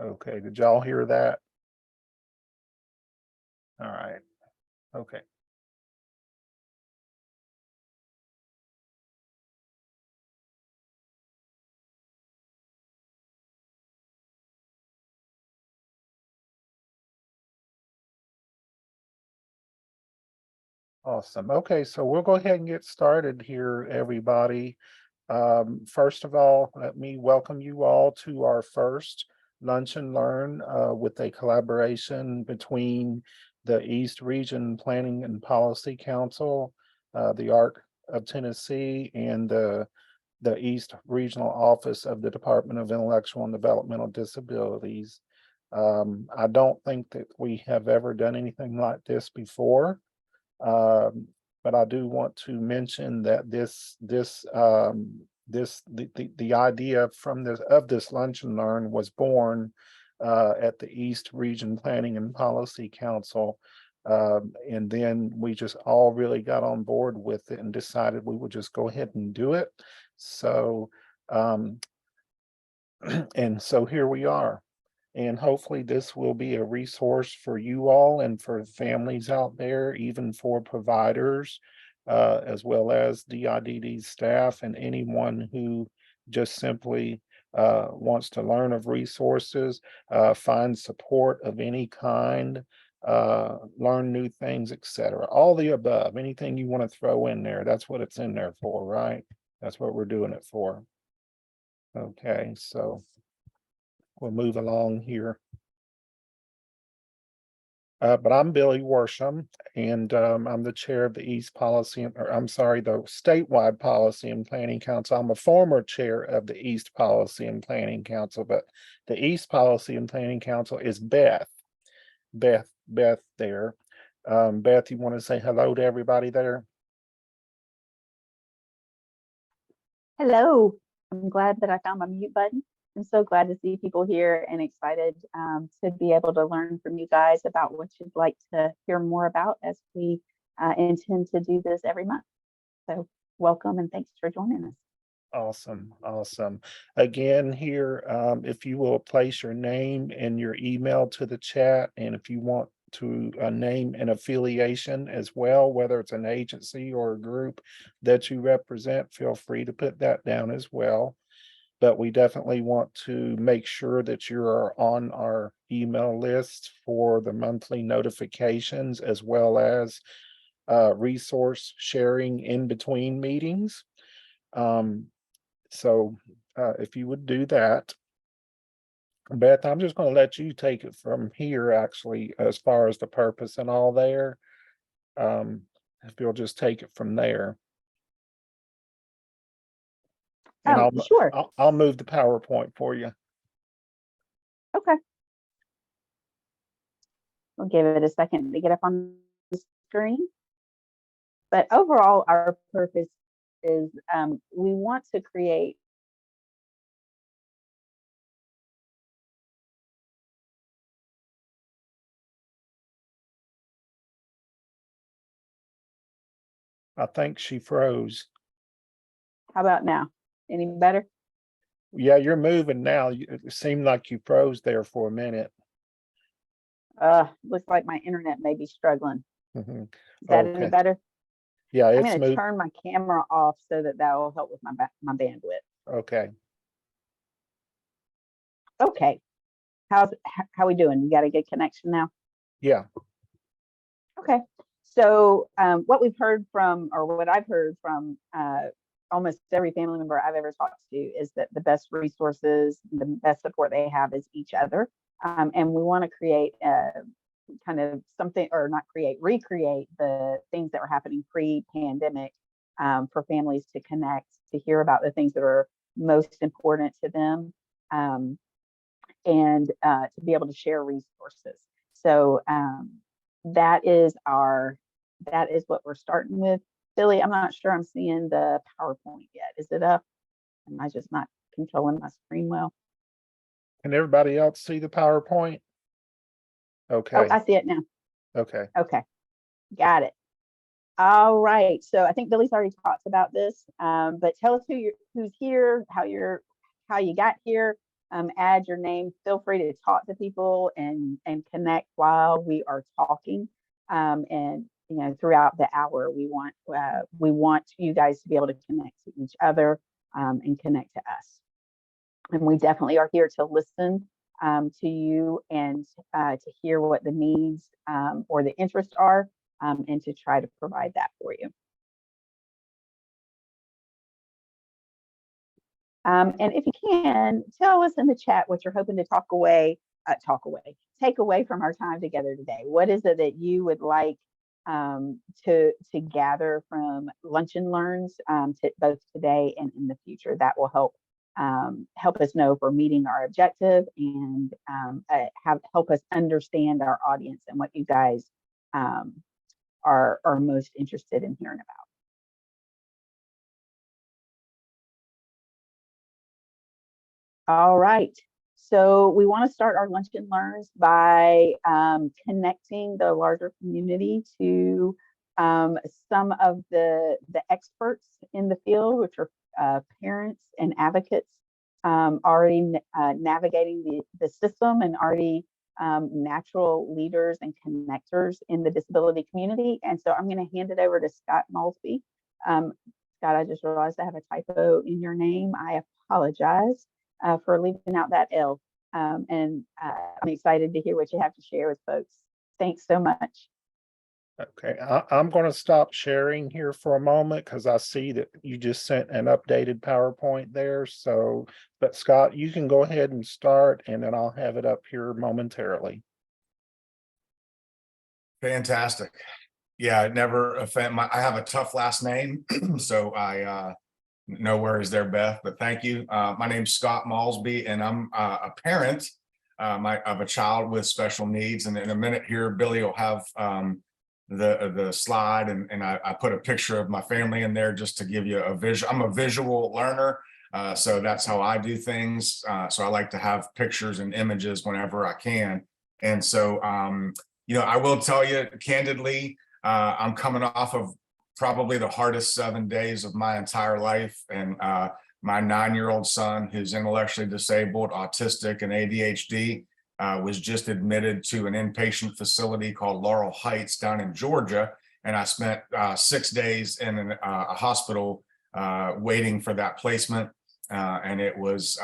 Okay, did y'all hear that? All right, okay. Awesome. Okay, so we'll go ahead and get started here, everybody. First of all, let me welcome you all to our first Lunch and Learn with a collaboration between the East Region Planning and Policy Council, the ARC of Tennessee, and the East Regional Office of the Department of Intellectual and Developmental Disabilities. I don't think that we have ever done anything like this before. But I do want to mention that the idea from this Lunch and Learn was born at the East Region Planning and Policy Council. And then we just all really got on board with it and decided we would just go ahead and do it. So um, and so here we are. And hopefully this will be a resource for you all and for families out there, even for providers, as well as DIDD staff and anyone who just simply wants to learn of resources, find support of any kind, learn new things, etc. All the above, anything you want to throw in there, that's what it's in there for, right? That's what we're doing it for. Okay, so we'll move along here. But I'm Billy Worsham, and I'm the chair of the East Policy, or I'm sorry, the Statewide Policy and Planning Council. I'm a former chair of the East Policy and Planning Council, but the East Policy and Planning Council is Beth. Beth there. Beth, you want to say hello to everybody there? Hello. I'm glad that I found my mute button. I'm so glad to see people here and excited to be able to learn from you guys about what you'd like to hear more about as we intend to do this every month. So welcome and thanks for joining us. Awesome. Again, here, if you will place your name and your email to the chat, and if you want to name an affiliation as well, whether it's an agency or a group that you represent, feel free to put that down as well. But we definitely want to make sure that you are on our email list for the monthly notifications as well as resource sharing in between meetings. So if you would do that, Beth, I'm just going to let you take it from here, actually, as far as the purpose and all there. If you'll just take it from there. And Sure. I'll move the PowerPoint for you. Okay. We'll give it a second to get up on the screen. But overall, our purpose is we want to create I think she froze. How about now? Any better? Yeah, you're moving now. It seemed like you froze there for a minute. Looks like my internet may be struggling. Mhm. Is that Okay. any better? Yeah, I'm it's going to moved. turn my camera off so that will help with my bandwidth. Okay. Okay. How we doing? You got a good connection now? Yeah. Okay. So what we've heard from, or what I've heard from almost every family member I've ever talked to is that the best resources, the best support they have is each other. And we want to create kind of something, or not create, recreate the things that were happening pre-pandemic for families to connect, to hear about the things that are most important to them, and to be able to share resources. So that is what we're starting with. Billy, I'm not sure I'm seeing the PowerPoint yet. Is it up? Am I just not controlling my screen well? Can everybody else see the PowerPoint? Okay. Oh, I see it now. Okay. Okay, got it. All right. So I think Billy's already talked about this, but tell us who's here, how you got here, add your name. Feel free to talk to people and connect while we are talking. And you know, throughout the hour, we want you guys to be able to connect to each other and connect to us. And we definitely are here to listen to you and to hear what the needs or the interests are, and to try to provide that for you. And if you can, tell us in the chat what you're hoping to take away from our time together today. What is it that you would like to gather from Lunch and Learns, both today and in the future? That will help us know if we're meeting our objective, and help us understand our audience and what you guys are most interested in hearing about. All right. So we want to start our Lunch and Learns by connecting the larger community to some of the experts in the field, which are parents and advocates already navigating the system, and already natural leaders and connectors in the disability community. And so I'm going to hand it over to Scott Maulsby. Scott, I just realized I have a typo in your name. I apologize for leaving out that L. And I'm excited to hear what you have to share with folks. Thanks so much. Okay, I'm going to stop sharing here for a moment because I see that you just sent an updated PowerPoint there. So, but Scott, you can go ahead and start, and then I'll have it up here momentarily. Fantastic. Yeah, never offend. I have a tough last name, so I no worries there, Beth. But thank you. My name's Scott Maulsby, and I'm a parent of a child with special needs. And in a minute here, Billy will have the slide, and I put a picture of my family in there just to give you a visual. I'm a visual learner, so that's how I do things. So I like to have pictures and images whenever I can. And so, you know, I will tell you candidly, I'm coming off of probably the hardest 7 days of my entire life. And my 9-year-old son, who's intellectually disabled, autistic, and ADHD, was just admitted to an inpatient facility called Laurel Heights down in Georgia. And I spent 6 days in a hospital waiting for that placement. And it was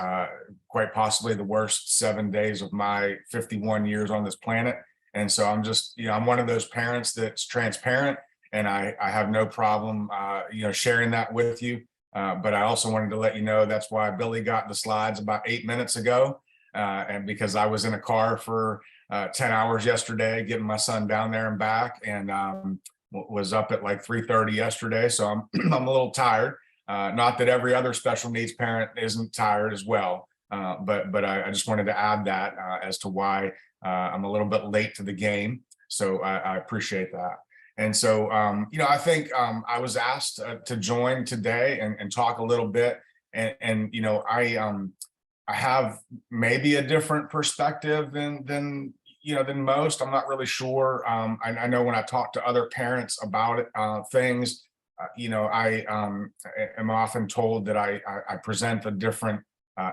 quite possibly the worst 7 days of my 51 years on this planet. And so I'm just, you know, I'm one of those parents that's transparent, and I have no problem, you know, sharing that with you. But I also wanted to let you know that's why Billy got the slides about 8 minutes ago. And because I was in a car for 10 hours yesterday, getting my son down there and back, and was up at like 3:30 yesterday. So I'm I'm a little tired. Not that every other special needs parent isn't tired as well. But I just wanted to add that as to why I'm a little bit late to the game. So I appreciate that. And so, you know, I think I was asked to join today and talk a little bit. And you know, I have maybe a different perspective than you know, than most. I'm not really sure. I know when I talk to other parents about it, things, you know, I am often told that I present a different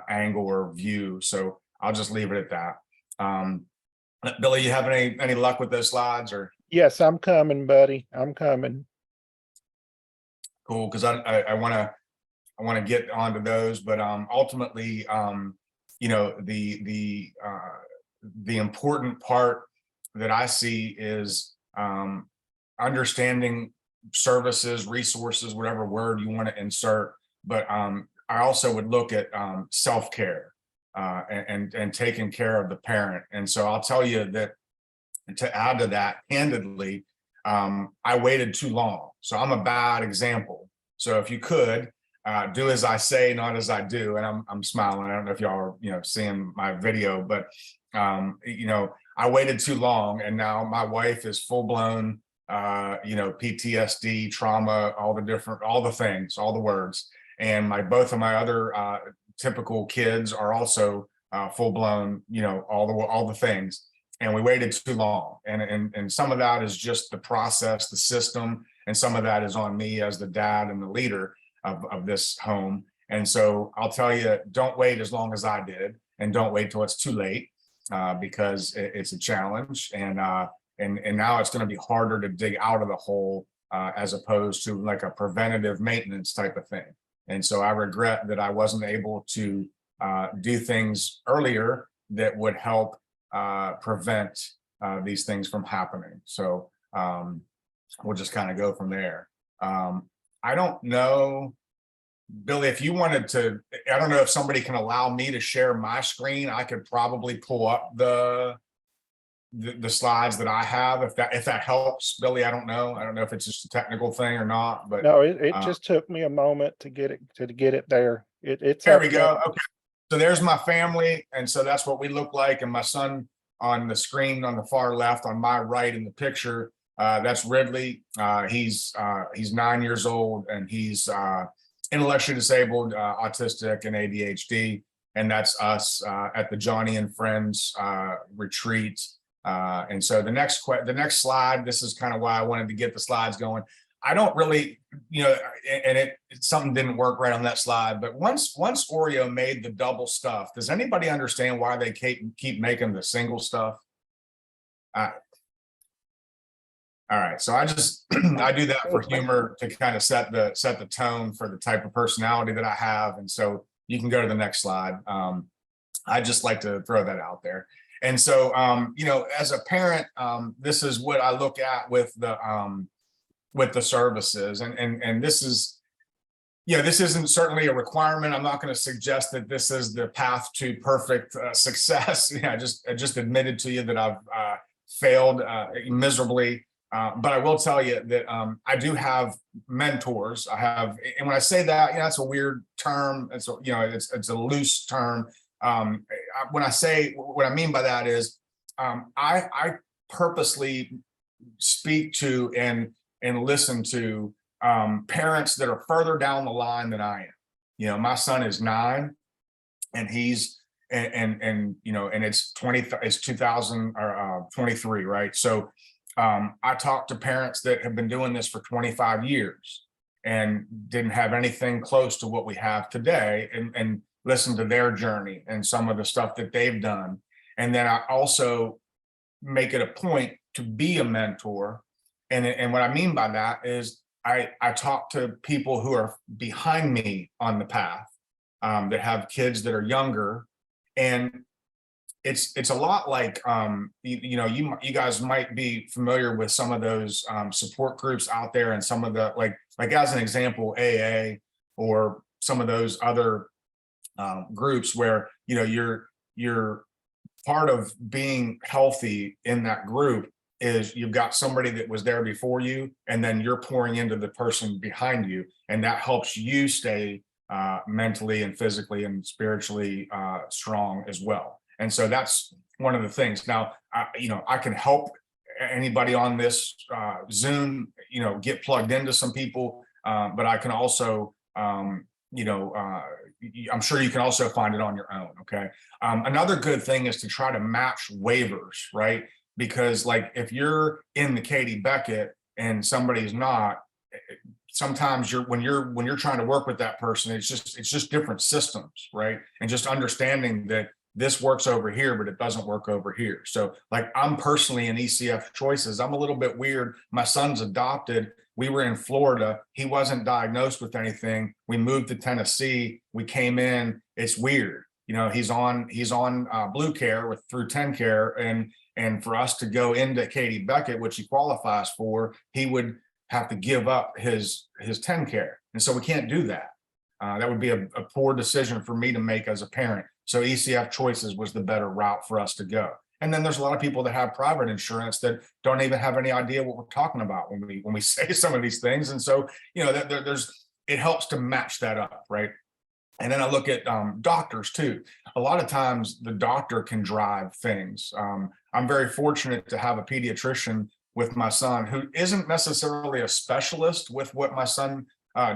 angle or view. So I'll just leave it at that. Billy, you have any luck with those slides? Or Yes, I'm coming, buddy. I'm coming. Cool, because I want to get onto those, but ultimately, you know, the important part that I see is understanding services, resources, whatever word you want to insert. But I also would look at self-care and taking care of the parent. And so I'll tell you that, to add to that, candidly, I waited too long. So I'm a bad example. So if you could do as I say, not as I do, and I'm smiling. I don't know if y'all are, you know, seeing my video, but you know, I waited too long, and now my wife is full blown, you know, PTSD, trauma, all the things, all the words, and both of my other typical kids are also full blown, you know, all the things. And we waited too long. And some of that is just the process, the system, and some of that is on me as the dad and the leader of this home. And so I'll tell you, don't wait as long as I did. and don't wait till it's too late, because it's a challenge. And now it's going to be harder to dig out of the hole, as opposed to like a preventative maintenance type of thing. And so I regret that I wasn't able to do things earlier that would help prevent these things from happening. So we'll just kind of go from there. I don't know, Billy, if you wanted to, I don't know if somebody can allow me to share my screen. I could probably pull up the slides that I have, if that helps, Billy. I don't know if it's just a technical thing or not, but No, it just took me a moment to get it there. It's there up we there. go. Okay, so there's my family, and so that's what we look like. And my son on the screen on the far left, on my right in the picture, that's Ridley. He's 9 years old, and he's intellectually disabled, autistic, and ADHD. And that's us at the Johnny and Friends retreat. And so the next slide, this is kind of why I wanted to get the slides going. I don't really, and something didn't work right on that slide, but once Oreo made the double stuff, does anybody understand why they keep making the single stuff? All right, so I just I do that for humor, to kind of set the tone for the type of personality that I have. And so you can go to the next slide. I just like to throw that out there. And so, as a parent, this is what I look at with the services. And this is, this isn't certainly a requirement. I'm not going to suggest that this is the path to perfect success. I just admitted to you that I've failed miserably. But I will tell you that I do have mentors. And when I say that, that's a weird term. It's a loose term. When I say, what I mean by that is, I purposely speak to and listen to parents that are further down the line than I am. My son is 9, and he's and it's 2023, right? So I talked to parents that have been doing this for 25 years and didn't have anything close to what we have today, and listen to their journey and some of the stuff that they've done. And then I also make it a point to be a mentor. And what I mean by that is I talk to people who are behind me on the path, that have kids that are younger. And it's a lot like, you guys might be familiar with some of those support groups out there, and some of the, like as an example, AA, or some of those other groups where, you're part of being healthy in that group is you've got somebody that was there before you, and then you're pouring into the person behind you, and that helps you stay mentally and physically and spiritually strong as well. And so that's one of the things. Now, I can help anybody on this Zoom, get plugged into some people, but I can also, I'm sure you can also find it on your own. Okay. Another good thing is to try to match waivers, right? Because like if you're in the Katie Beckett and somebody's not, sometimes when you're trying to work with that person, it's just different systems, right? And just understanding that this works over here, but it doesn't work over here. So like I'm personally in ECF Choices. I'm a little bit weird. My son's adopted. We were in Florida. He wasn't diagnosed with anything. We moved to Tennessee. We came in. It's weird. He's on Blue Care through TennCare, and for us to go into Katie Beckett, which he qualifies for, he would have to give up his TennCare. And so we can't do that. That would be a poor decision for me to make as a parent. So ECF Choices was the better route for us to go. And then there's a lot of people that have private insurance that don't even have any idea what we're talking about when we say some of these things. And so, it helps to match that up, right? And then I look at doctors too. A lot of times the doctor can drive things. I'm very fortunate to have a pediatrician with my son who isn't necessarily a specialist with what my son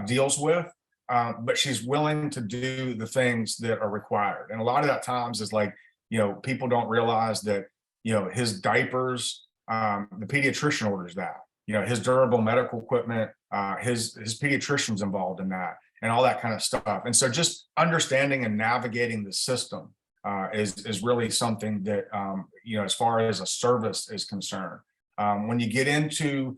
deals with, but she's willing to do the things that are required. And a lot of that times is like, people don't realize that, his diapers, the pediatrician orders that, his durable medical equipment, his pediatrician's involved in that, and all that kind of stuff. And so just understanding and navigating the system is really something that, as far as a service is concerned. When you get into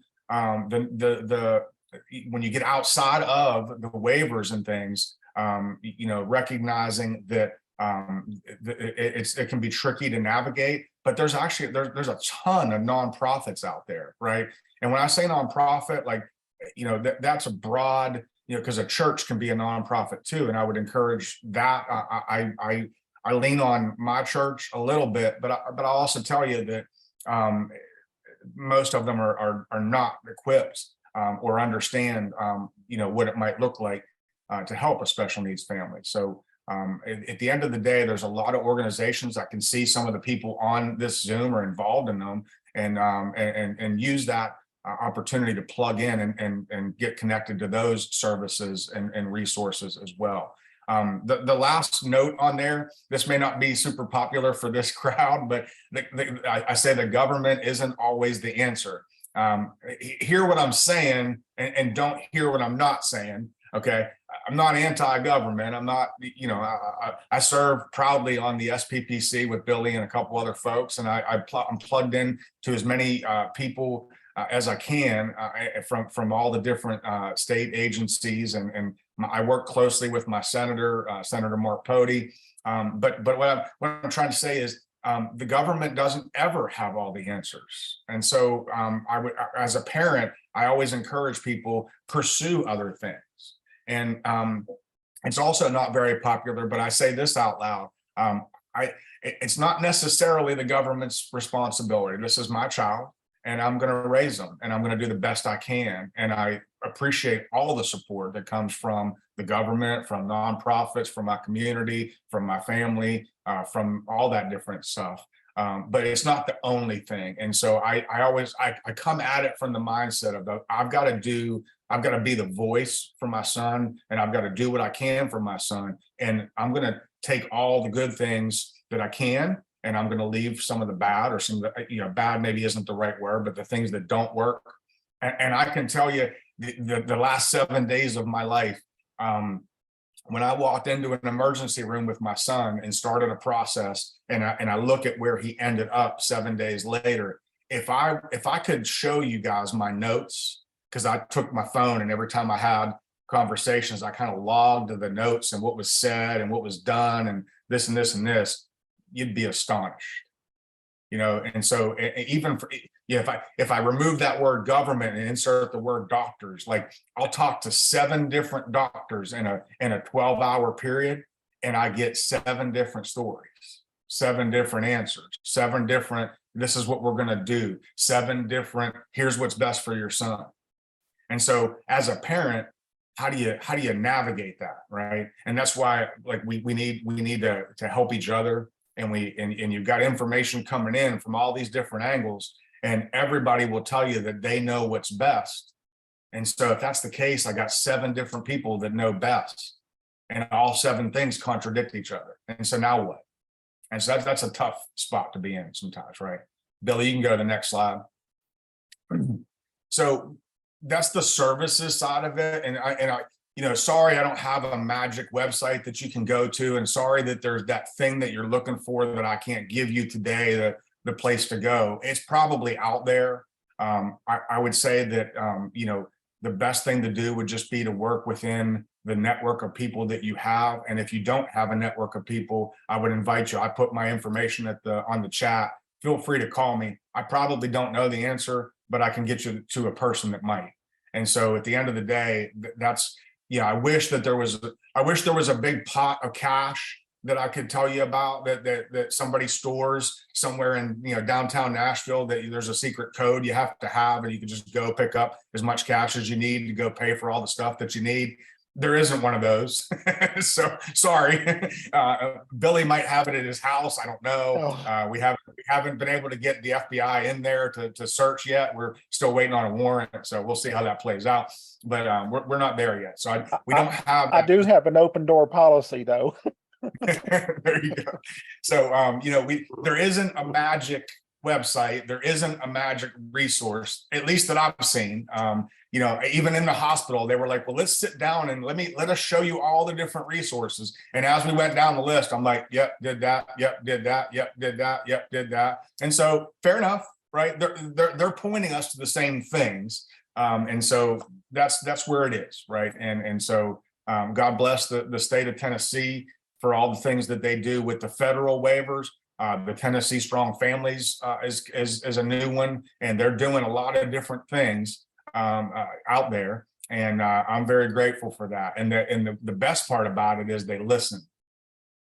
when you get outside of the waivers and things, recognizing that it can be tricky to navigate, but there's actually there's a ton of nonprofits out there, right? And when I say nonprofit, like, that's a broad, because a church can be a nonprofit too, and I would encourage that. I lean on my church a little bit, but I'll also tell you that most of them are not equipped or understand what it might look like to help a special needs family. So at the end of the day, there's a lot of organizations. I can see some of the people on this Zoom are involved in them, and use that opportunity to plug in and get connected to those services and resources as well. The last note on there, this may not be super popular for this crowd, but I say the government isn't always the answer. Hear what I'm saying and don't hear what I'm not saying. Okay. I'm not anti-government. I'm not, I serve proudly on the SPPC with Billy and a couple other folks. And I'm plugged in to as many people as I can from all the different state agencies. And I work closely with my senator, Senator Mark Pody. But what I'm trying to say is the government doesn't ever have all the answers. And so I would, as a parent, I always encourage people pursue other things. And it's also not very popular, but I say this out loud. It's not necessarily the government's responsibility. This is my child, and I'm going to raise them, and I'm going to do the best I can. And I appreciate all the support that comes from the government, from nonprofits, from my community, from my family, from all that different stuff. But it's not the only thing. And so I always come at it from the mindset of I've got to be the voice for my son, and I've got to do what I can for my son. And I'm going to take all the good things that I can, and I'm going to leave some of the bad, or some of the, bad maybe isn't the right word, but the things that don't work. And I can tell you the last 7 days of my life, when I walked into an emergency room with my son and started a process, and I look at where he ended up 7 days later, if I could show you guys my notes, because I took my phone, and every time I had conversations, I kind of logged the notes and what was said and what was done and this and this and this, you'd be astonished. And so even if I remove that word government and insert the word doctors, like I'll talk to 7 different doctors in a 12-hour period, and I get 7 different stories, 7 different answers, 7 different, this is what we're going to do, 7 different, here's what's best for your son. And so as a parent, how do you navigate that, right? And that's why, like, we need to help each other. And you've got information coming in from all these different angles, and everybody will tell you that they know what's best. And so if that's the case, I got 7 different people that know best, and all 7 things contradict each other. And so now what? And so that's a tough spot to be in sometimes, right? Billy, you can go to the next slide. So that's the services side of it. And I sorry, I don't have a magic website that you can go to, and sorry that there's that thing that you're looking for that I can't give you today, the place to go. It's probably out there. I would say that, the best thing to do would just be to work within the network of people that you have. And if you don't have a network of people, I would invite you. I put my information on the chat. Feel free to call me. I probably don't know the answer, but I can get you to a person that might. And so at the end of the day, I wish there was a big pot of cash that I could tell you about that somebody stores somewhere in downtown Nashville, that there's a secret code you have to have, and you can just go pick up as much cash as you need to go pay for all the stuff that you need. There isn't one of those. So sorry. Billy might have it at his house. I don't know. We haven't been able to get the FBI in there to search yet. We're still waiting on a warrant. So we'll see how that plays out. But we're not there yet. So we don't have. I do have an open door policy, though. There you go. So there isn't a magic website. There isn't a magic resource, at least that I've seen. even in the hospital, they were like, well, let's sit down and let us show you all the different resources. And as we went down the list, I'm like, yep, did that. Yep, did that. Yep, did that. Yep, did that. And so fair enough, right? They're pointing us to the same things. And so that's where it is, right? And so God bless the state of Tennessee for all the things that they do with the federal waivers. The Tennessee Strong Families is a new one, and they're doing a lot of different things out there. And I'm very grateful for that. And the best part about it is they listen.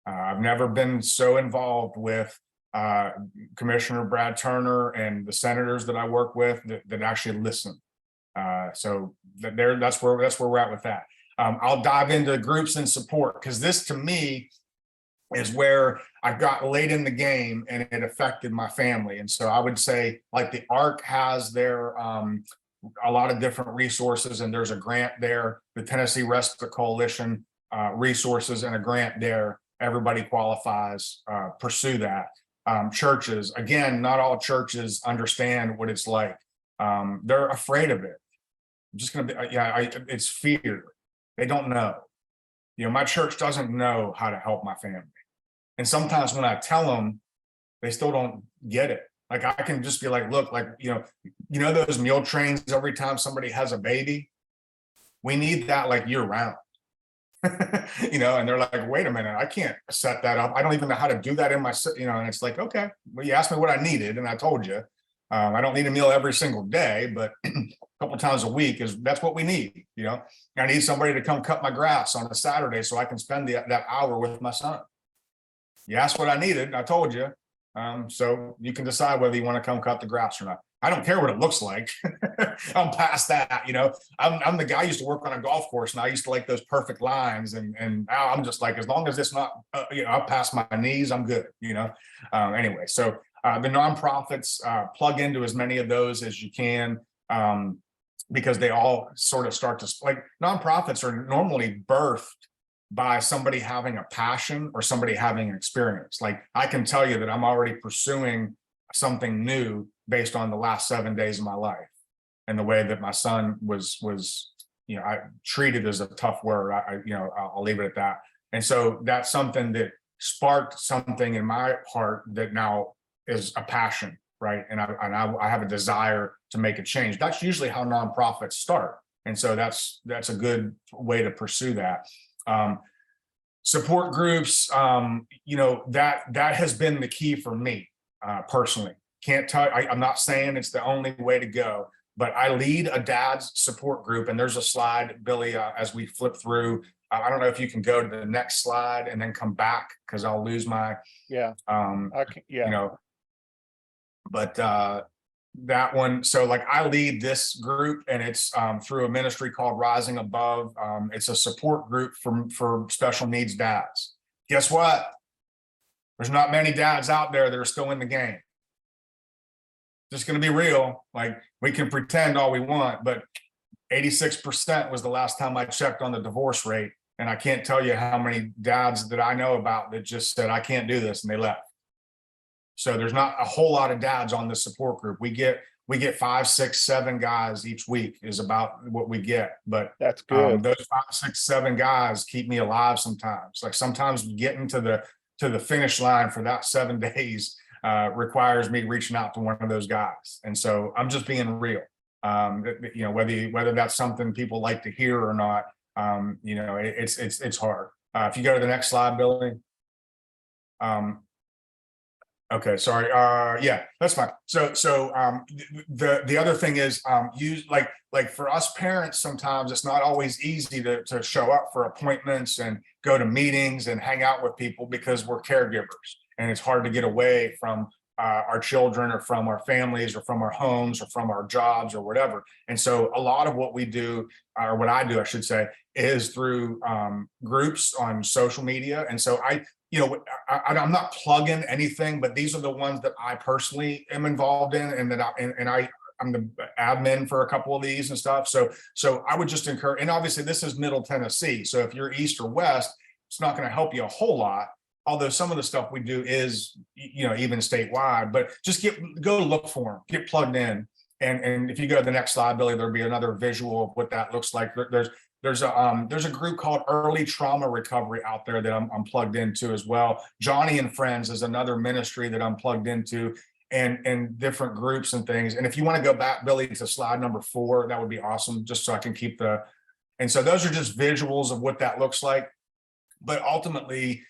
I've never been so involved with Commissioner Brad Turner and the senators that I work with that actually listen. So that's where we're at with that. I'll dive into groups and support, because this to me is where I got late in the game and it affected my family. And so I would say, like, the ARC has their a lot of different resources, and there's a grant there. The Tennessee Respite Coalition resources and a grant there. Everybody qualifies, pursue that. Churches, again, not all churches understand what it's like. They're afraid of it. I'm just gonna be, it's fear. They don't know. My church doesn't know how to help my family. And sometimes when I tell them, they still don't get it. Like, I can just be like, look, like, those meal trains every time somebody has a baby, we need that like year round. And they're like, wait a minute, I can't set that up. I don't even know how to do that in my, and it's like, okay, well, you asked me what I needed and I told you. I don't need a meal every single day, but a couple times a week that's what we need. I need somebody to come cut my grass on a Saturday so I can spend that hour with my son. You asked what I needed, I told you. So you can decide whether you want to come cut the grass or not. I don't care what it looks like. I'm past that. I'm the guy who used to work on a golf course, and I used to like those perfect lines. And now I'm just like, as long as it's not, up past my knees, I'm good. Anyway, so the nonprofits, plug into as many of those as you can, because they all sort of start to, like, nonprofits are normally birthed by somebody having a passion or somebody having an experience. Like, I can tell you that I'm already pursuing something new based on the last 7 days of my life and the way that my son was I treated as a tough word. I'll leave it at that. And so that's something that sparked something in my heart that now is a passion, right? And I have a desire to make a change. That's usually how nonprofits start. And so that's a good way to pursue that. Support groups, that has been the key for me personally. Can't tell, I'm not saying it's the only way to go, but I lead a dad's support group, and there's a slide, Billy, as we flip through. I don't know if you can go to the next slide and then come back, because I'll lose my I can, but that one, so like, I lead this group, and it's through a ministry called Rising Above. It's a support group for special needs dads. Guess what? There's not many dads out there that are still in the game. Just going to be real. Like, we can pretend all we want, but 86% was the last time I checked on the divorce rate. And I can't tell you how many dads that I know about that just said, I can't do this, and they left. So there's not a whole lot of dads on this support group. We get 5, 6, 7 guys each week is about what we get. But that's good. Those 5, 6, 7 guys keep me alive sometimes. Like, sometimes getting to the finish line for that 7 days requires me reaching out to one of those guys. And so I'm just being real. Whether that's something people like to hear or not, it's hard. If you go to the next slide, Billy. Okay, sorry. Yeah, that's fine. So the other thing is, use like for us parents, sometimes it's not always easy to show up for appointments and go to meetings and hang out with people, because we're caregivers, and it's hard to get away from our children, or from our families, or from our homes, or from our jobs, or whatever. And so a lot of what we do, or what I do, I should say, is through groups on social media. And so I'm not plugging anything, but these are the ones that I personally am involved in, and that I'm the admin for a couple of these and stuff. So I would just encourage, and obviously this is Middle Tennessee. So if you're East or West, it's not going to help you a whole lot. Although some of the stuff we do is, even statewide, but just go look for them, get plugged in. And if you go to the next slide, Billy, there'll be another visual of what that looks like. There's a group called Early Trauma Recovery out there that I'm plugged into as well. Johnny and Friends is another ministry that I'm plugged into, and different groups and things. And if you want to go back, Billy, to slide number 4, that would be awesome, just so I can keep the. And so those are just visuals of what that looks like. But ultimately,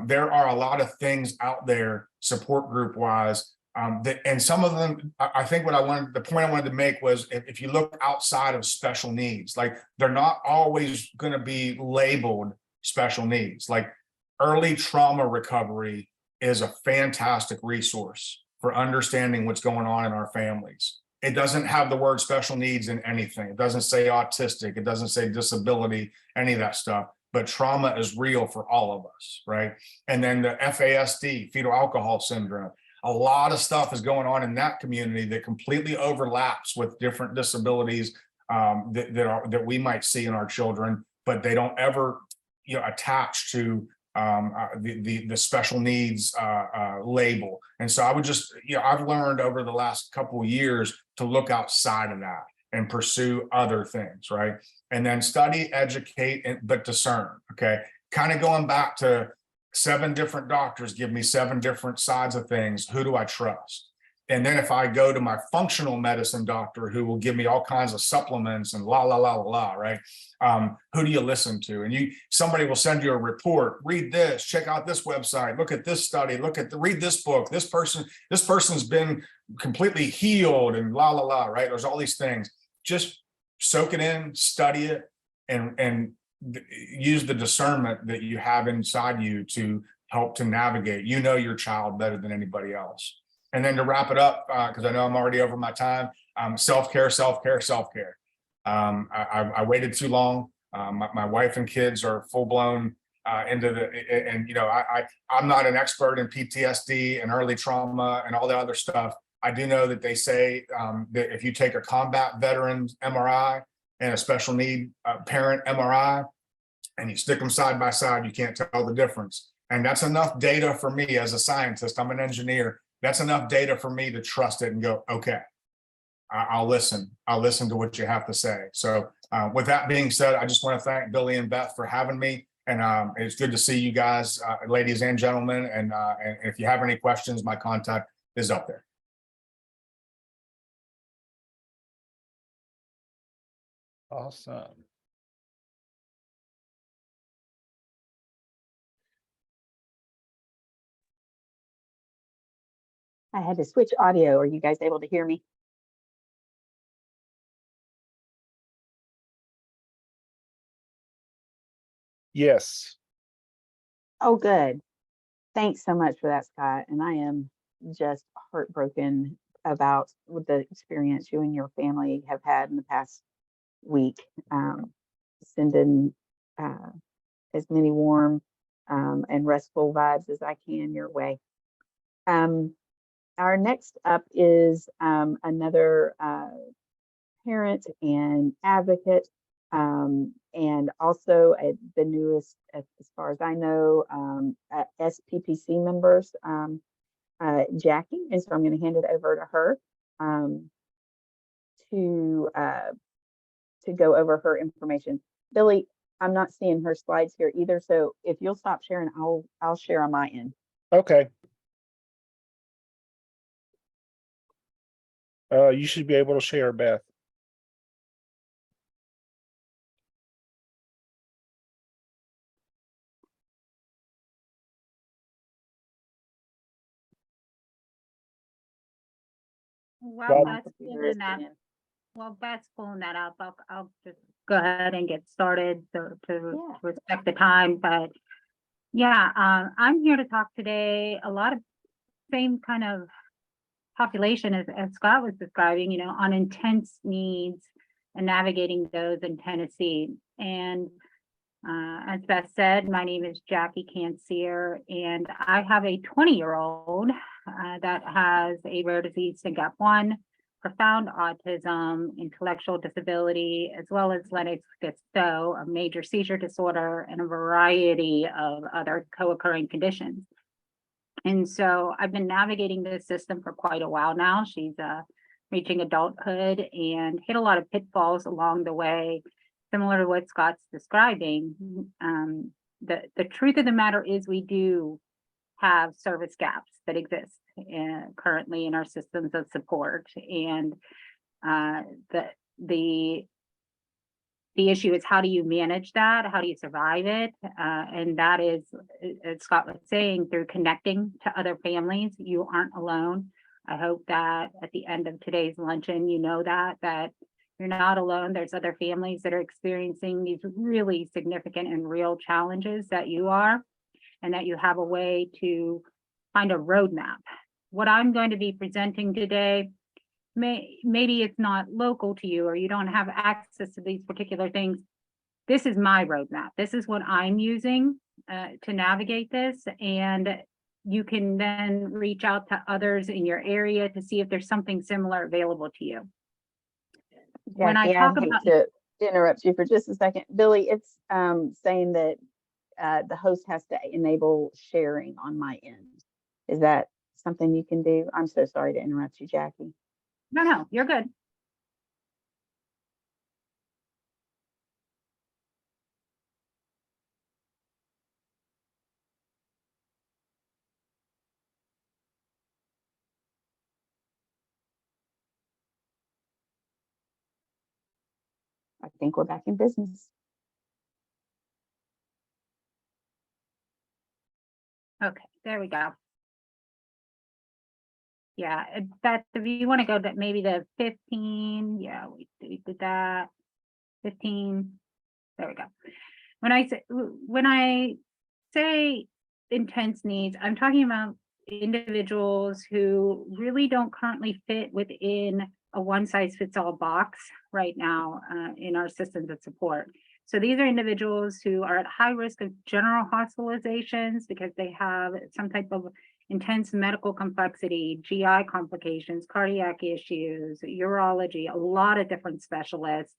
there are a lot of things out there support group wise. And some of them, I think the point I wanted to make was if you look outside of special needs, like they're not always going to be labeled special needs. Like Early Trauma Recovery is a fantastic resource for understanding what's going on in our families. It doesn't have the word special needs in anything. It doesn't say autistic. It doesn't say disability, any of that stuff. But trauma is real for all of us, right? And then the FASD, fetal alcohol syndrome, a lot of stuff is going on in that community that completely overlaps with different disabilities that we might see in our children, but they don't ever, attach to the special needs label. And so I would just, I've learned over the last couple of years to look outside of that and pursue other things, right? And then study, educate, but discern, okay? Kind of going back to 7 different doctors give me 7 different sides of things. Who do I trust? And then if I go to my functional medicine doctor who will give me all kinds of supplements and right? Who do you listen to? And somebody will send you a report, read this, check out this website, look at this study, read this book, this person's been completely healed and right? There's all these things. Just soak it in, study it, and use the discernment that you have inside you to help to navigate. Your child better than anybody else. And then to wrap it up, because I know I'm already over my time, self-care, self-care, self-care. I waited too long. My wife and kids are full-blown I'm not an expert in PTSD and early trauma and all the other stuff. I do know that they say that if you take a combat veteran MRI and a special need parent MRI and you stick them side by side, you can't tell the difference. And that's enough data for me as a scientist. I'm an engineer. That's enough data for me to trust it and go, okay, I'll listen. I'll listen to what you have to say. So with that being said, I just want to thank Billy and Beth for having me. And it's good to see you guys, ladies and gentlemen. And if you have any questions, my contact is up there. Awesome. I had to switch audio. Are you guys able to hear me? Yes. Oh, good. Thanks so much for that, Scott. And I am just heartbroken about with the experience you and your family have had in the past week. Sending as many warm and restful vibes as I can your way. Our next up is another parent and advocate, and also the newest, as far as I know, SPPC members, Jackie. And so I'm going to hand it over to her to go over her information. Billy, I'm not seeing her slides here either. So if you'll stop sharing, I'll share on my end. Okay. You should be able to share, Beth. While Well, Beth's pulling that up, I'll just go ahead and get started to respect the time. But yeah, I'm here to talk today. A lot of same kind of population as Scott was describing, on intense needs and navigating those in Tennessee. And as Beth said, my name is Jackie Cancier, and I have a 20-year-old that has a rare disease, SYNGAP1, profound autism, intellectual disability, as well as Lennox-Gastaut, a major seizure disorder, and a variety of other co-occurring conditions. And so I've been navigating this system for quite a while now. She's reaching adulthood and hit a lot of pitfalls along the way, similar to what Scott's describing. The truth of the matter is we do have service gaps that exist currently in our systems of support. And the issue is, how do you manage that? How do you survive it? And that is, as Scott was saying, through connecting to other families. You aren't alone. I hope that at the end of today's luncheon, you know that you're not alone. There's other families that are experiencing these really significant and real challenges that you are, and that you have a way to find a roadmap. What I'm going to be presenting today, maybe it's not local to you, or you don't have access to these particular things. This is my roadmap. This is what I'm using to navigate this. And you can then reach out to others in your area to see if there's something similar available to you. When I Jackie, talk I'd hate about- to interrupt you for just a second. Billy, it's saying that the host has to enable sharing on my end. Is that something you can do? I'm so sorry to interrupt you, Jackie. No, you're good. I think we're back in business. Okay, there we go. Yeah, that's, if you want to go to maybe the 15, yeah, we did that. 15, there we go. When I say intense needs, I'm talking about individuals who really don't currently fit within a one-size-fits-all box right now in our systems of support. So these are individuals who are at high risk of general hospitalizations because they have some type of intense medical complexity, GI complications, cardiac issues, urology, a lot of different specialists,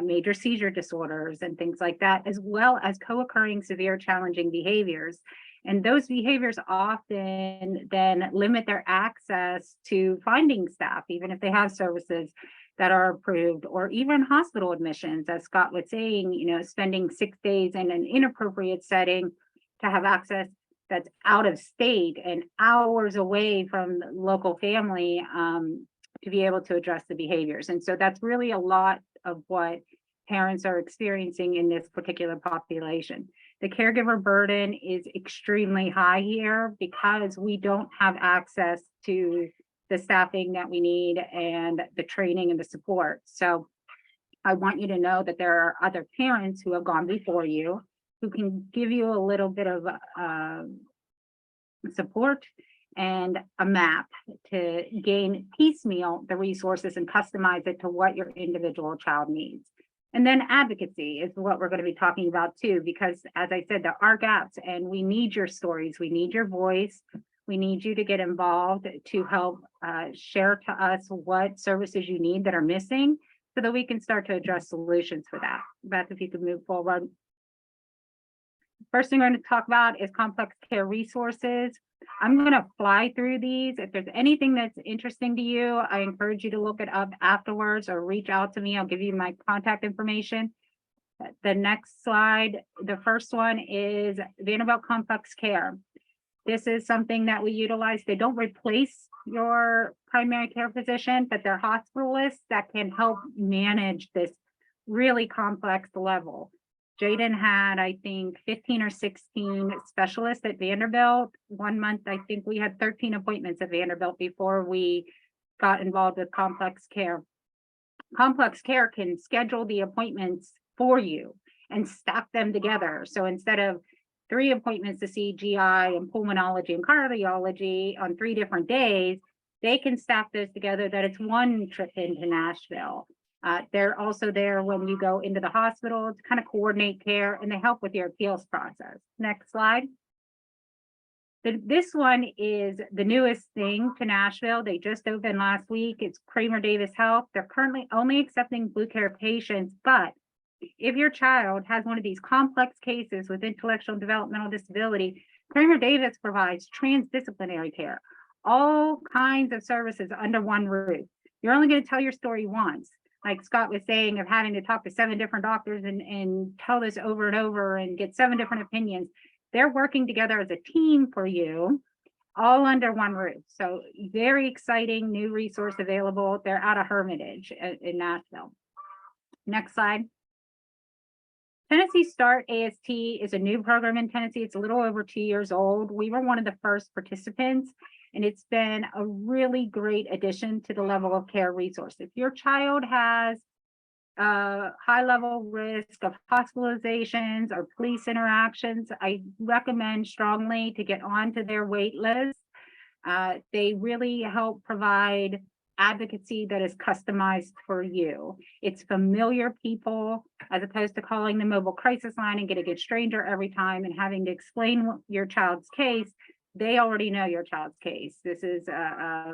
major seizure disorders and things like that, as well as co-occurring severe challenging behaviors. And those behaviors often then limit their access to finding staff, even if they have services that are approved, or even hospital admissions, as Scott was saying, spending 6 days in an inappropriate setting to have access that's out of state and hours away from the local family to be able to address the behaviors. And so that's really a lot of what parents are experiencing in this particular population. The caregiver burden is extremely high here because we don't have access to the staffing that we need and the training and the support. So I want you to know that there are other parents who have gone before you who can give you a little bit of support and a map to gain piecemeal the resources and customize it to what your individual child needs. And then advocacy is what we're going to be talking about too, because as I said, there are gaps and we need your stories. We need your voice. We need you to get involved to help share to us what services you need that are missing so that we can start to address solutions for that. Beth, if you could move forward. First thing we're going to talk about is complex care resources. I'm going to fly through these. If there's anything that's interesting to you, I encourage you to look it up afterwards or reach out to me. I'll give you my contact information. The next slide, the first one is Vanderbilt Complex Care. This is something that we utilize. They don't replace your primary care physician, but they're hospitalists that can help manage this really complex level. Jaden had, I think, 15 or 16 specialists at Vanderbilt. 1 month, I think we had 13 appointments at Vanderbilt before we got involved with complex care. Complex care can schedule the appointments for you and stack them together. So instead of 3 appointments to see GI and pulmonology and cardiology on 3 different days, they can stack those together that it's 1 trip into Nashville. They're also there when you go into the hospital to kind of coordinate care, and they help with your appeals process. Next slide. This one is the newest thing to Nashville. They just opened last week. It's Kramer Davis Health. They're currently only accepting Blue Care patients, but if your child has one of these complex cases with intellectual and developmental disability, Kramer Davis provides transdisciplinary care, all kinds of services under one roof. You're only going to tell your story once. Like Scott was saying, of having to talk to 7 different doctors and tell this over and over and get 7 different opinions. They're working together as a team for you, all under one roof. So very exciting new resource available. They're out of Hermitage in Nashville. Next slide. Tennessee Start AST is a new program in Tennessee. It's a little over 2 years old. We were one of the first participants, and it's been a really great addition to the level of care resource. If your child has a high level risk of hospitalizations or police interactions, I recommend strongly to get onto their wait list. They really help provide advocacy that is customized for you. It's familiar people, as opposed to calling the mobile crisis line and getting a stranger every time and having to explain your child's case. They already know your child's case. This is a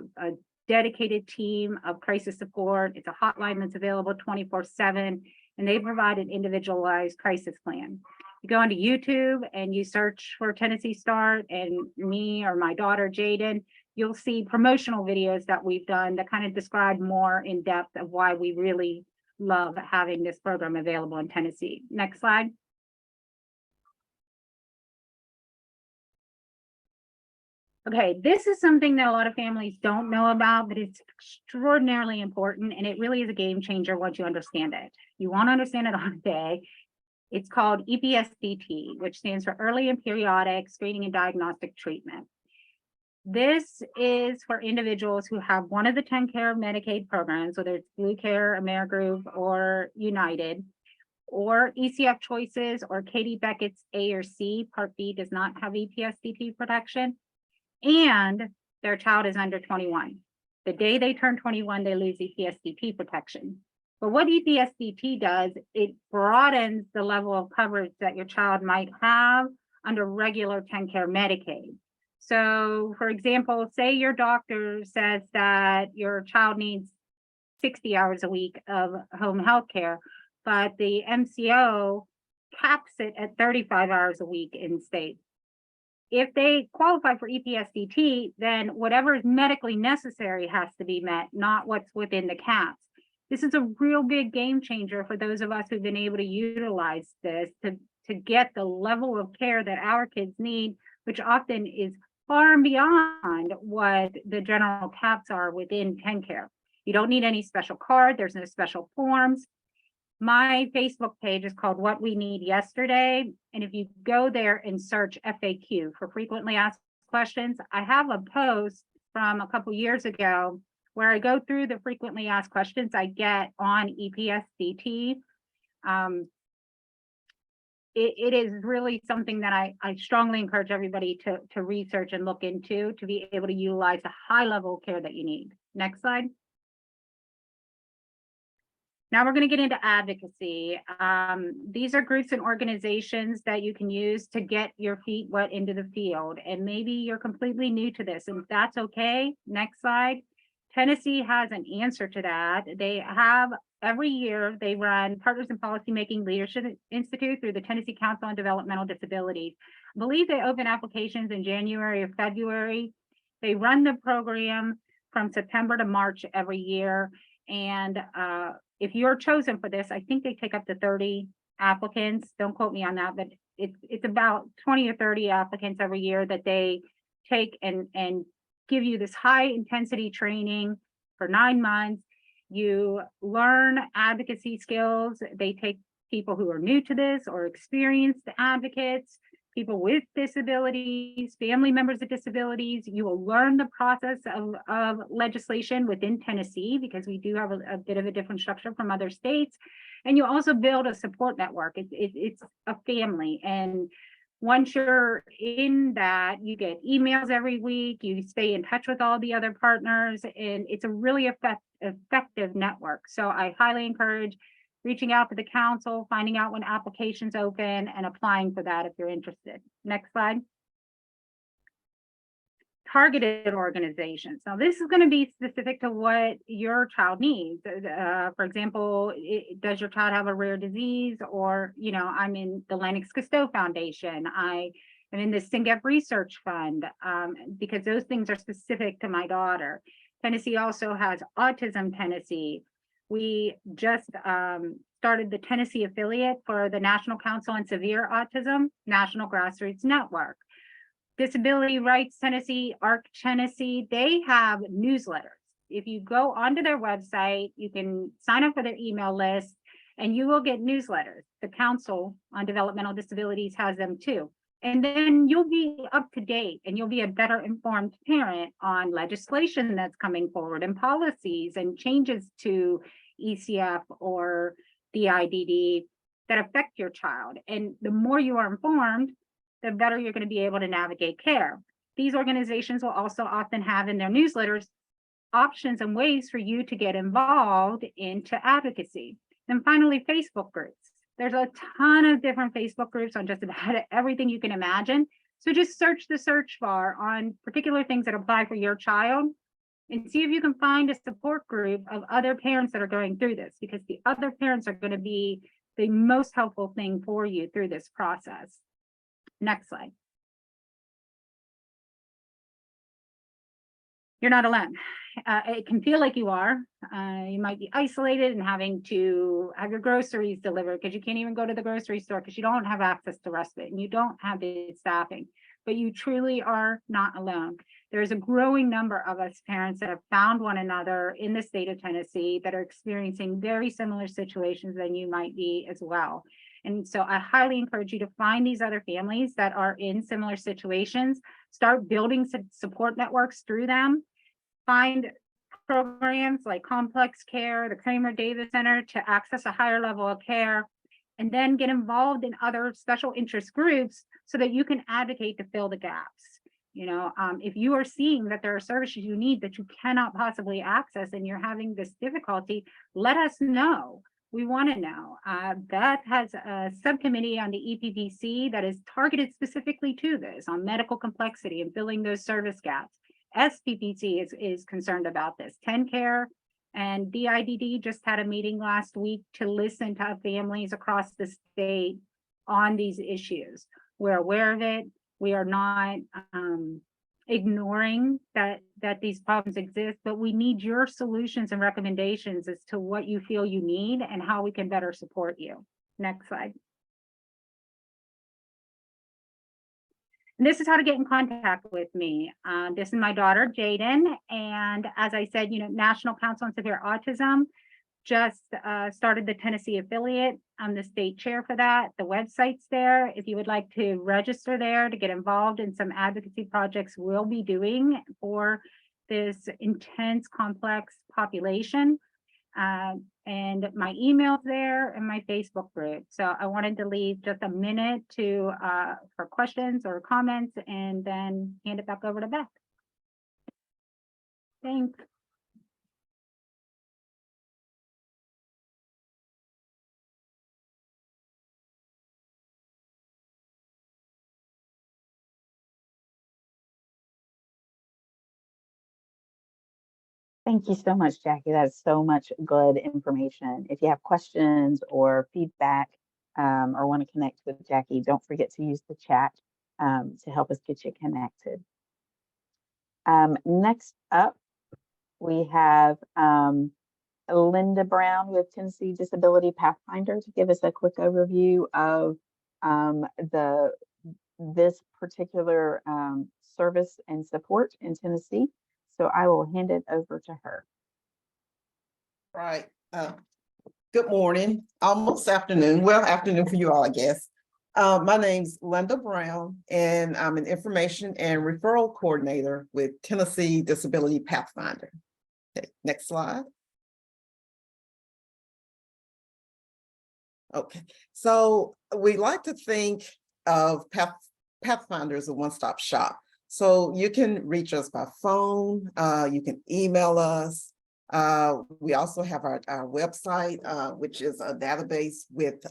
dedicated team of crisis support. It's a hotline that's available 24/7, and they provide an individualized crisis plan. You go onto YouTube and you search for Tennessee Start and me or my daughter Jaden, you'll see promotional videos that we've done that kind of describe more in depth of why we really love having this program available in Tennessee. Next slide. Okay, this is something that a lot of families don't know about, but it's extraordinarily important, and it really is a game changer once you understand it. You won't understand it on a day. It's called EPSDT, which stands for Early and Periodic Screening and Diagnostic Treatment. This is for individuals who have one of the TennCare Medicaid programs, whether it's Blue Care, Amerigroup, or United, or ECF Choices, or Katie Beckett's A or C. Part B does not have EPSDT protection, and their child is under 21. The day they turn 21, they lose EPSDT protection. But what EPSDT does, it broadens the level of coverage that your child might have under regular TennCare Medicaid. So, for example, say your doctor says that your child needs 60 hours a week of home health care, but the MCO caps it at 35 hours a week in state. If they qualify for EPSDT, then whatever is medically necessary has to be met, not what's within the caps. This is a real big game changer for those of us who've been able to utilize this to get the level of care that our kids need, which often is far and beyond what the general caps are within TennCare. You don't need any special card. There's no special forms. My Facebook page is called What We Need Yesterday. And if you go there and search FAQ for frequently asked questions, I have a post from a couple years ago where I go through the frequently asked questions I get on EPSDT. It is really something that I strongly encourage everybody to research and look into to be able to utilize the high level of care that you need. Next slide. Now we're going to get into advocacy. These are groups and organizations that you can use to get your feet wet into the field. And maybe you're completely new to this, and that's okay. Next slide. Tennessee has an answer to that. They have every year, they run Partners in Policymaking Leadership Institute through the Tennessee Council on Developmental Disabilities. I believe they open applications in January or February. They run the program from September to March every year. And if you're chosen for this, I think they take up to 30 applicants. Don't quote me on that, but it's about 20 or 30 applicants every year that they take and give you this high intensity training for 9 months. You learn advocacy skills. They take people who are new to this or experienced advocates, people with disabilities, family members of disabilities. You will learn the process of legislation within Tennessee, because we do have a bit of a different structure from other states. And you also build a support network. It's a family. And once you're in that, you get emails every week, you stay in touch with all the other partners, and it's a really effective network. So I highly encourage reaching out to the council, finding out when applications open, and applying for that if you're interested. Next slide. Targeted organizations. Now, this is going to be specific to what your child needs. For example, does your child have a rare disease? Or, you know, I'm in the Lennox Cousteau Foundation. I am in the SINGEP Research Fund, because those things are specific to my daughter. Tennessee also has Autism Tennessee. We just started the Tennessee affiliate for the National Council on Severe Autism, National Grassroots Network. Disability Rights Tennessee, ARC Tennessee, they have newsletters. If you go onto their website, you can sign up for their email list and you will get newsletters. The Council on Developmental Disabilities has them too. And then you'll be up to date and you'll be a better informed parent on legislation that's coming forward and policies and changes to ECF or the IDD that affect your child. And the more you are informed, the better you're going to be able to navigate care. These organizations will also often have in their newsletters options and ways for you to get involved into advocacy. Then finally, Facebook groups. There's a ton of different Facebook groups on just about everything you can imagine. So just search the search bar on particular things that apply for your child and see if you can find a support group of other parents that are going through this, because the other parents are going to be the most helpful thing for you through this process. Next slide. You're not alone. It can feel like you are. You might be isolated and having to have your groceries delivered because you can't even go to the grocery store because you don't have access to respite and you don't have the staffing, but you truly are not alone. There's a growing number of us parents that have found one another in the state of Tennessee that are experiencing very similar situations than you might be as well. And so I highly encourage you to find these other families that are in similar situations, start building support networks through them, find programs like Complex Care, the Kramer Davis Center to access a higher level of care, and then get involved in other special interest groups so that you can advocate to fill the gaps. You know, if you are seeing that there are services you need that you cannot possibly access and you're having this difficulty, let us know. We want to know. Beth has a subcommittee on the EPPC that is targeted specifically to this, on medical complexity and filling those service gaps. SPPC is concerned about this. TennCare and DIDD just had a meeting last week to listen to families across the state on these issues. We're aware of it. We are not ignoring that these problems exist, but we need your solutions and recommendations as to what you feel you need and how we can better support you. Next slide. And this is how to get in contact with me. This is my daughter, Jaden. And as I said, you know, National Council on Severe Autism just started the Tennessee affiliate. I'm the state chair for that. The website's there. If you would like to register there to get involved in some advocacy projects we'll be doing for this intense, complex population. And my email's there and my Facebook group. So I wanted to leave just a minute to for questions or comments and then hand it back over to Beth. Thanks. Thank you so much, Jackie. That is so much good information. If you have questions or feedback or want to connect with Jackie, don't forget to use the chat to help us get you connected. Next up, we have Linda Brown with Tennessee Disability Pathfinder to give us a quick overview of this particular service and support in Tennessee. So I will hand it over to her. Right. Good morning, almost afternoon. Well, afternoon for you all, I guess. My name's Linda Brown, and I'm an information and referral coordinator with Tennessee Disability Pathfinder. Okay, next slide. Okay, so we like to think of Pathfinder as a one-stop shop. So you can reach us by phone, you can email us. We also have our website, which is a database with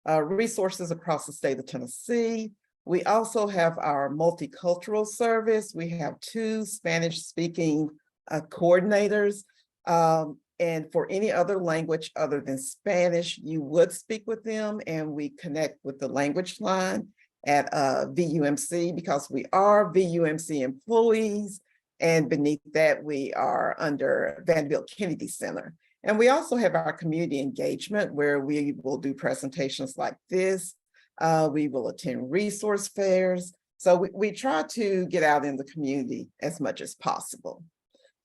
resources across the state of Tennessee. We also have our multicultural service. We have 2 Spanish-speaking coordinators. And for any other language other than Spanish, you would speak with them, and we connect with the language line at VUMC because we are VUMC employees, And beneath that, we are under Vanderbilt Kennedy Center. And we also have our community engagement where we will do presentations like this. We will attend resource fairs. So we try to get out in the community as much as possible.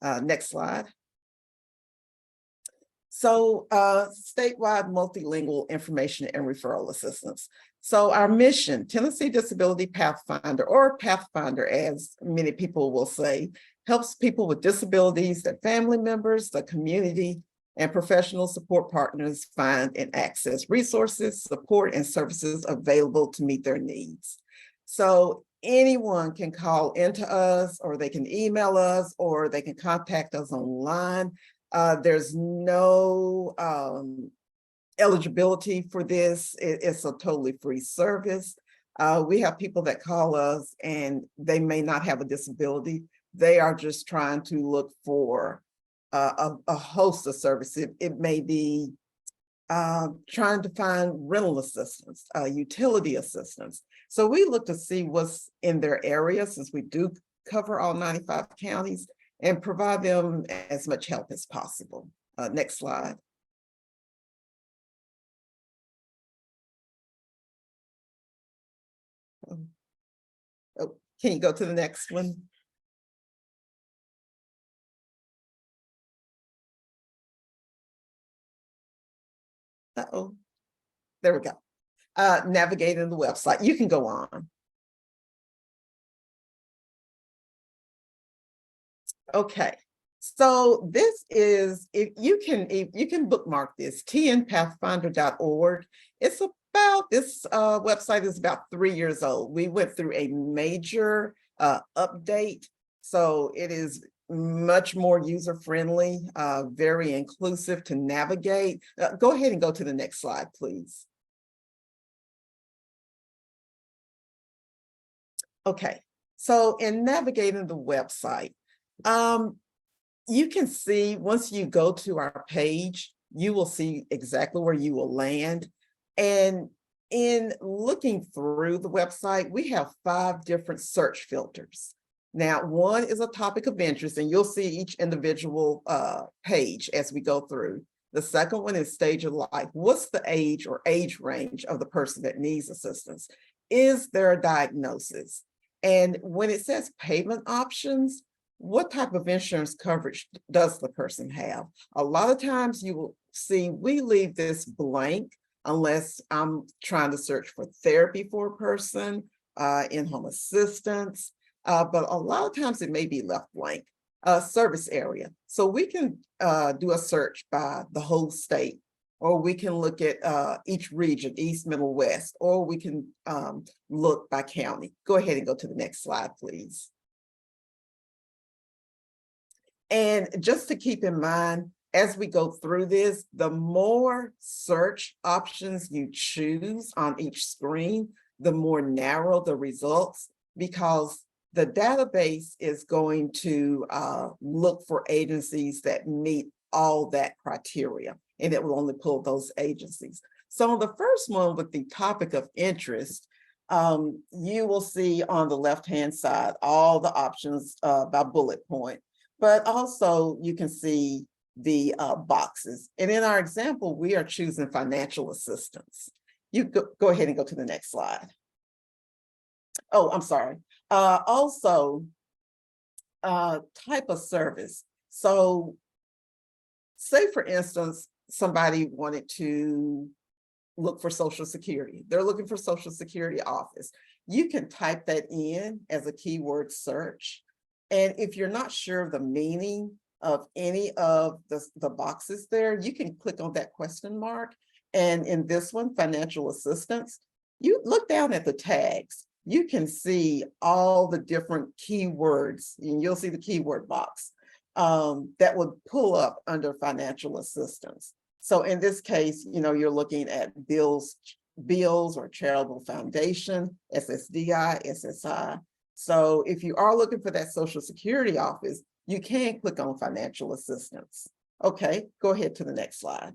Next slide. So statewide multilingual information and referral assistance. So our mission, Tennessee Disability Pathfinder, or Pathfinder as many people will say, helps people with disabilities, their family members, the community, and professional support partners find and access resources, support, and services available to meet their needs. So anyone can call into us, or they can email us, or they can contact us online. There's no eligibility for this. It's a totally free service. We have people that call us and they may not have a disability. They are just trying to look for a host of services. It may be trying to find rental assistance, utility assistance. So we look to see what's in their area, since we do cover all 95 counties, and provide them as much help as possible. Next slide. Oh, can you go to the next one? Uh-oh, there we go. Navigating the website, you can go on. Okay, so this is, if you can bookmark this, tnpathfinder.org. It's about, this website is about 3 years old. We went through a major update, so it is much more user-friendly, very inclusive to navigate. Go ahead and go to the next slide, please. Okay, so in navigating the website, you can see once you go to our page, you will see exactly where you will land. And in looking through the website, we have 5 different search filters. Now, one is a topic of interest, and you'll see each individual page as we go through. The second one is stage of life. What's the age or age range of the person that needs assistance? Is there a diagnosis? And when it says payment options, what type of insurance coverage does the person have? A lot of times you will see we leave this blank unless I'm trying to search for therapy for a person, in-home assistance, but a lot of times it may be left blank. Service area. So we can do a search by the whole state, or we can look at each region, East, Middle, West, or we can look by county. Go ahead and go to the next slide, please. And just to keep in mind, as we go through this, the more search options you choose on each screen, the more narrow the results, because the database is going to look for agencies that meet all that criteria, and it will only pull those agencies. So the first one with the topic of interest, you will see on the left-hand side all the options by bullet point, but also you can see the boxes. And in our example, we are choosing financial assistance. You go ahead and go to the next slide. Oh, I'm sorry. Also, type of service. So say, for instance, somebody wanted to look for Social Security. They're looking for Social Security office. You can type that in as a keyword search. And if you're not sure of the meaning of any of the boxes there, you can click on that question mark. And in this one, financial assistance, you look down at the tags. You can see all the different keywords, and you'll see the keyword box that would pull up under financial assistance. So in this case, you're looking at bills or charitable foundation, SSDI, SSI. So if you are looking for that Social Security office, you can click on financial assistance. Okay, go ahead to the next slide.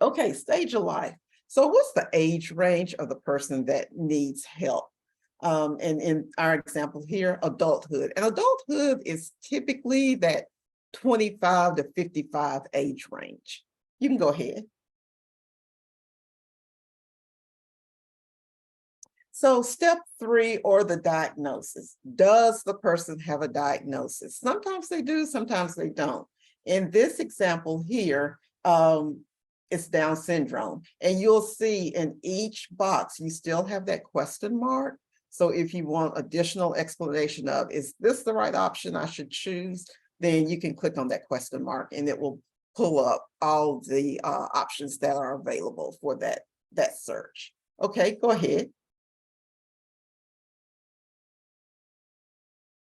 Okay, stage of life. So what's the age range of the person that needs help? And in our example here, adulthood. And adulthood is typically that 25 to 55 age range. You can go ahead. So step 3, or the diagnosis. Does the person have a diagnosis? Sometimes they do, sometimes they don't. In this example here, it's Down syndrome. And you'll see in each box, you still have that question mark. So if you want additional explanation of, is this the right option I should choose? Then you can click on that question mark and it will pull up all the options that are available for that search. Okay, go ahead.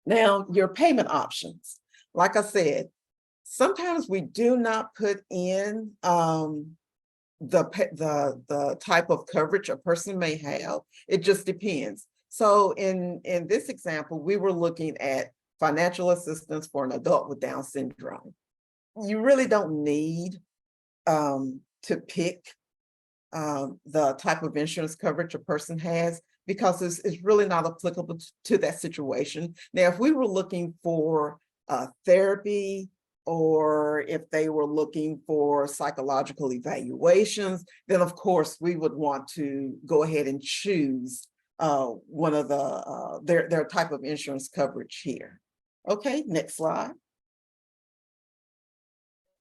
Now, your payment options. Like I said, sometimes we do not put in the type of coverage a person may have. It just depends. So in this example, we were looking at financial assistance for an adult with Down syndrome. You really don't need to pick the type of insurance coverage a person has, because it's really not applicable to that situation. Now, if we were looking for therapy, or if they were looking for psychological evaluations, then of course we would want to go ahead and choose one of their type of insurance coverage here. Okay, next slide.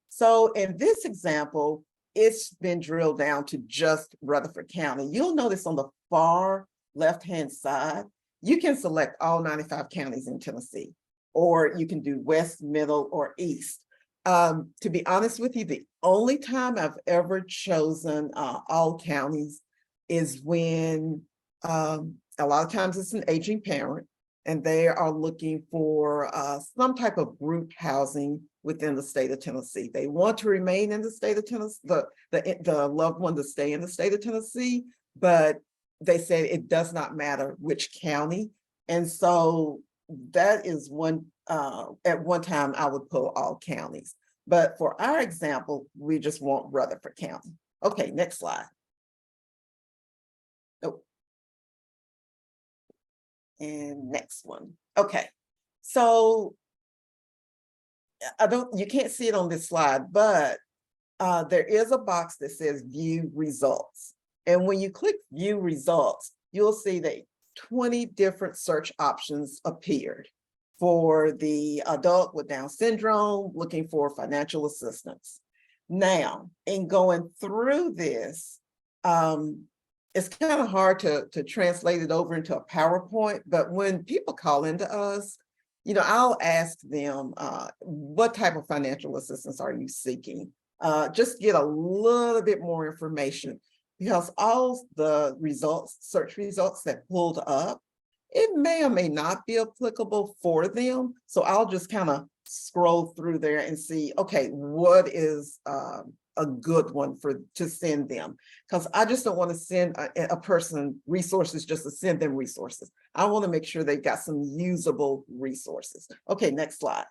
So in this example, it's been drilled down to just Rutherford County. You'll notice on the far left-hand side, you can select all 95 counties in Tennessee, or you can do west, middle, or east. To be honest with you, the only time I've ever chosen all counties is when a lot of times it's an aging parent and they are looking for some type of group housing within the state of Tennessee. They want to remain in the state of Tennessee, the loved one to stay in the state of Tennessee, but they said it does not matter which county. And so that is one, at one time I would pull all counties. But for our example, we just want Rutherford County. Okay, next slide. Oh. And next one. Okay, so you can't see it on this slide, but there is a box that says view results. And when you click view results, you'll see that 20 different search options appeared for the adult with Down syndrome looking for financial assistance. Now, in going through this, it's kind of hard to translate it over into a PowerPoint, but when people call into us, I'll ask them, what type of financial assistance are you seeking? Just get a little bit more information, because all the search results that pulled up, it may or may not be applicable for them. So I'll just kind of scroll through there and see, okay, what is a good one to send them? Because I just don't want to send a person resources just to send them resources. I want to make sure they've got some usable resources. Okay, next slide.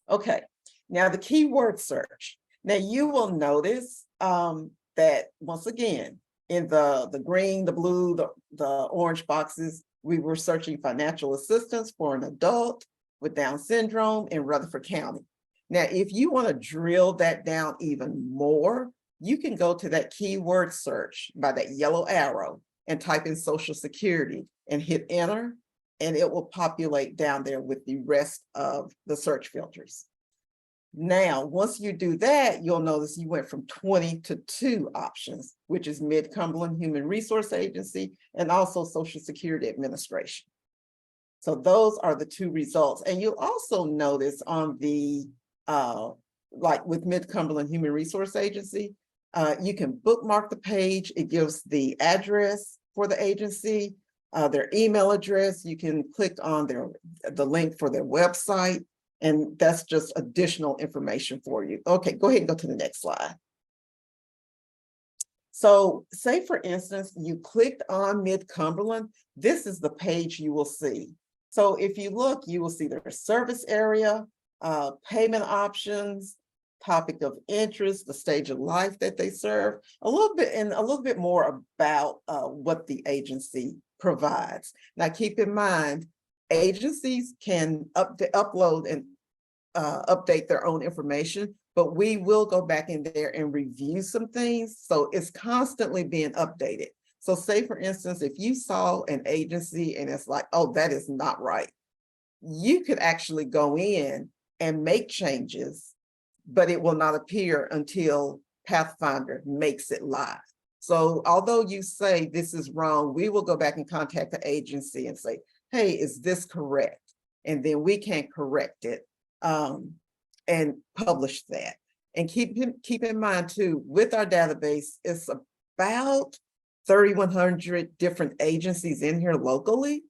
Okay, now the keyword search. Now you will notice that once again, in the green, the blue, the orange boxes, we were searching financial assistance for an adult with Down syndrome in Rutherford County. Now, if you want to drill that down even more, you can go to that keyword search by that yellow arrow and type in Social Security and hit enter, and it will populate down there with the rest of the search filters. Now, once you do that, you'll notice you went from 20 to 2 options, which is Mid-Cumberland Human Resource Agency and also Social Security Administration. So those are the 2 results. And you'll also notice on the, like with Mid-Cumberland Human Resource Agency, you can bookmark the page. It gives the address for the agency, their email address. You can click on the link for their website. And that's just additional information for you. Okay, go ahead and go to the next slide. So say, for instance, you clicked on Mid-Cumberland. This is the page you will see. So if you look, you will see their service area, payment options, topic of interest, the stage of life that they serve, a little bit, and a little bit more about what the agency provides. Now, keep in mind, agencies can upload and update their own information, but we will go back in there and review some things. So it's constantly being updated. So say, for instance, if you saw an agency and it's like, oh, that is not right, you could actually go in and make changes, but it will not appear until Pathfinder makes it live. So although you say this is wrong, we will go back and contact the agency and say, hey, is this correct? And then we can correct it and publish that. And keep in mind too, with our database, it's about 3,100 different agencies in here locally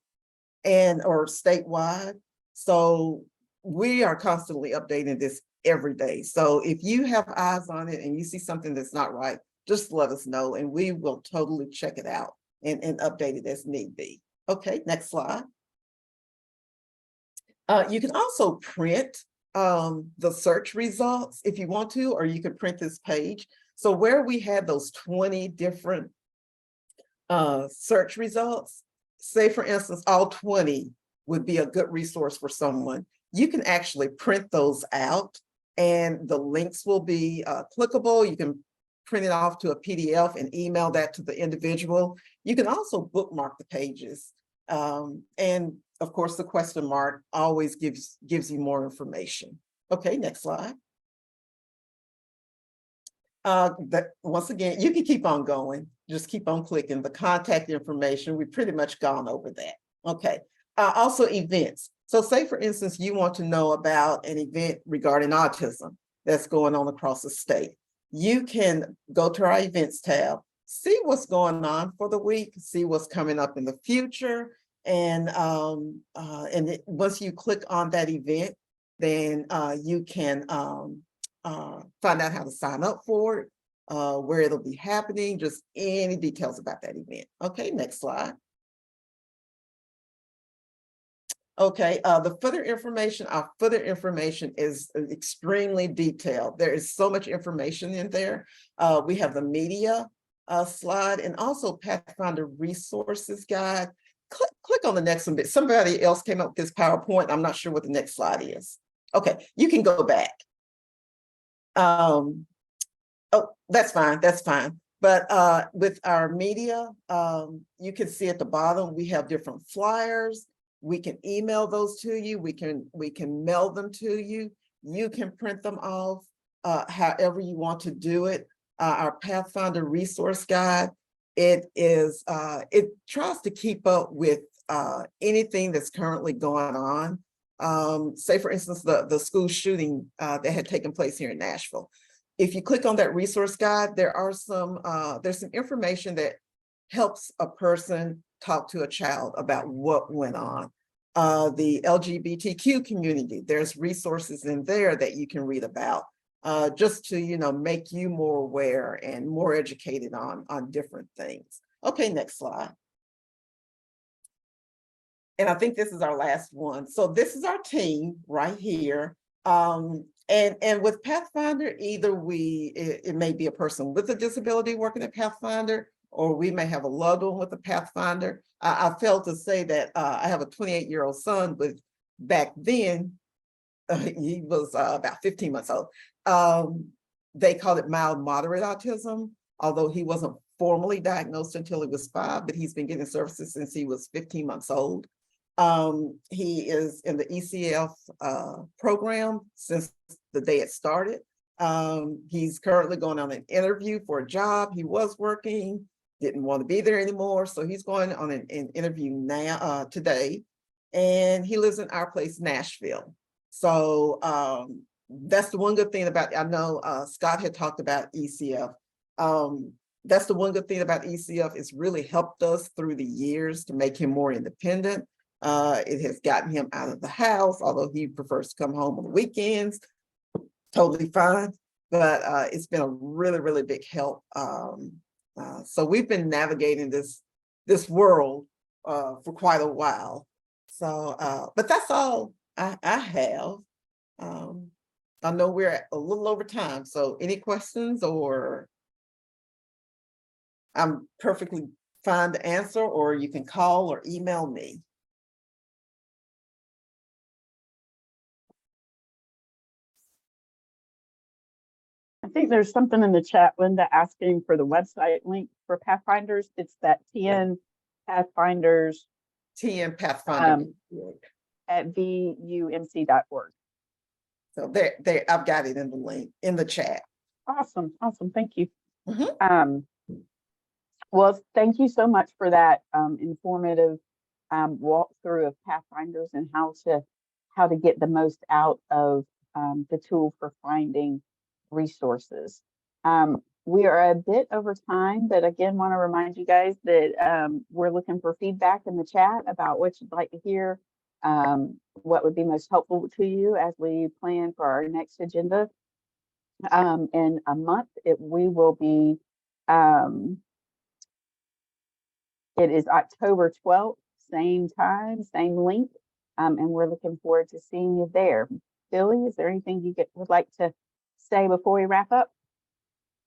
or statewide. So we are constantly updating this every day. So if you have eyes on it and you see something that's not right, just let us know and we will totally check it out and update it as need be. Okay, next slide. You can also print the search results if you want to, or you can print this page. So where we had those 20 different search results, say for instance, all 20 would be a good resource for someone. You can actually print those out and the links will be clickable. You can print it off to a PDF and email that to the individual. You can also bookmark the pages. And of course, the question mark always gives you more information. Okay, next slide. Once again, you can keep on going. Just keep on clicking the contact information. We've pretty much gone over that. Okay, also events. So say, for instance, you want to know about an event regarding autism that's going on across the state. You can go to our events tab, see what's going on for the week, see what's coming up in the future. And once you click on that event, then you can find out how to sign up for it, where it'll be happening, just any details about that event. Okay, next slide. Okay, the footer information, our footer information is extremely detailed. There is so much information in there. We have the media slide and also Pathfinder resources guide. Click on the next one. Somebody else came up with this PowerPoint. I'm not sure what the next slide is. Okay, you can go back. Oh, that's fine, that's fine. But with our media, you can see at the bottom, we have different flyers. We can email those to you. We can mail them to you. You can print them off however you want to do it. Our Pathfinder resource guide, it tries to keep up with anything that's currently going on. Say for instance, the school shooting that had taken place here in Nashville. If you click on that resource guide, there's some information that helps a person talk to a child about what went on. The LGBTQ community, there's resources in there that you can read about, just to make you more aware and more educated on different things. Okay, next slide. And I think this is our last one. So this is our team right here. And with Pathfinder, either it may be a person with a disability working at Pathfinder, or we may have a loved one with a Pathfinder. I failed to say that I have a 28-year-old son, but back then he was about 15 months old. They called it mild moderate autism, although he wasn't formally diagnosed until he was 5, but he's been getting services since he was 15 months old. He is in the ECF program since the day it started. He's currently going on an interview for a job. He was working, didn't want to be there anymore. So he's going on an interview now today, and he lives in our place, Nashville. So that's the one good thing about, I know Scott had talked about ECF. That's the one good thing about ECF. It's really helped us through the years to make him more independent. It has gotten him out of the house, although he prefers to come home on the weekends. Totally fine, but it's been a really, really big help. So we've been navigating this world for quite a while. So, but that's all I have. I know we're at a little over time, so any questions or? I'm perfectly fine to answer, or you can call or email me. I think there's something in the chat, Linda, asking for the website link for Pathfinders. It's that TN Pathfinders TN Pathfinder. at VUMC.org. So I've got it in the link, in the chat. Awesome, awesome, thank you. Mhm. Well, thank you so much for that informative walkthrough of Pathfinders and how to get the most out of the tool for finding resources. We are a bit over time, but again, want to remind you guys that we're looking for feedback in the chat about what you'd like to hear, what would be most helpful to you as we plan for our next agenda. In a month, we will be, it is October 12th, same time, same link, and we're looking forward to seeing you there. Billy, is there anything you would like to say before we wrap up?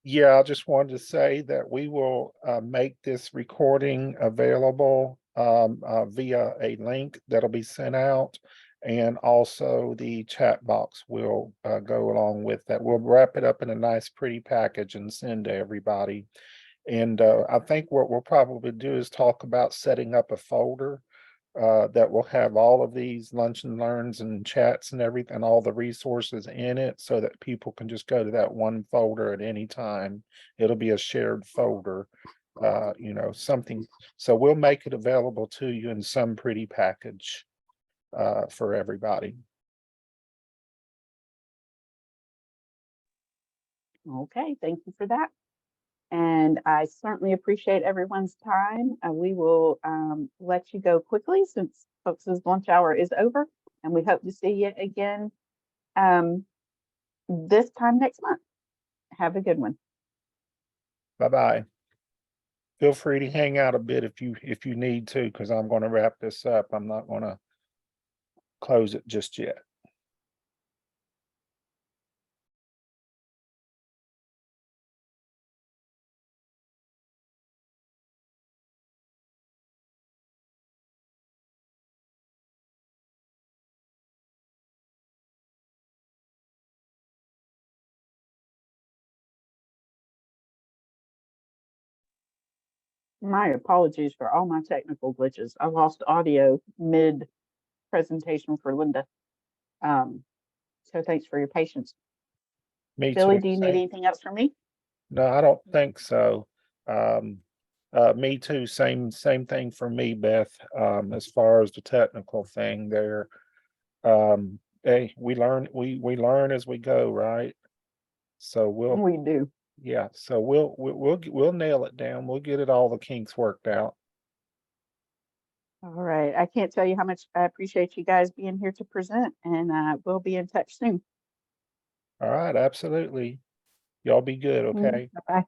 Yeah, I just wanted to say that we will make this recording available via a link that'll be sent out. And also the chat box will go along with that. We'll wrap it up in a nice, pretty package and send to everybody. And I think what we'll probably do is talk about setting up a folder that will have all of these lunch and learns and chats and everything, all the resources in it, so that people can just go to that one folder at any time. It'll be a shared folder, something. So we'll make it available to you in some pretty package for everybody. Okay, thank you for that. And I certainly appreciate everyone's time. We will let you go quickly since folks' lunch hour is over, and we hope to see you again this time next month. Have a good one. Bye-bye. Feel free to hang out a bit if you need to, because I'm going to wrap this up. I'm not going to close it just yet. My apologies for all my technical glitches. I lost audio mid presentation for Linda. So thanks for your patience. Me Billy, too. do you need anything else from me? No, I don't think so. Me too. Same thing for me, Beth. As far as the technical thing there, hey, we learn as we go, right? So We do. yeah. So we'll nail it down. We'll get it all the kinks worked out. All right. I can't tell you how much I appreciate you guys being here to present, and we'll be in touch soon. All right, absolutely. Y'all be good, okay? Bye.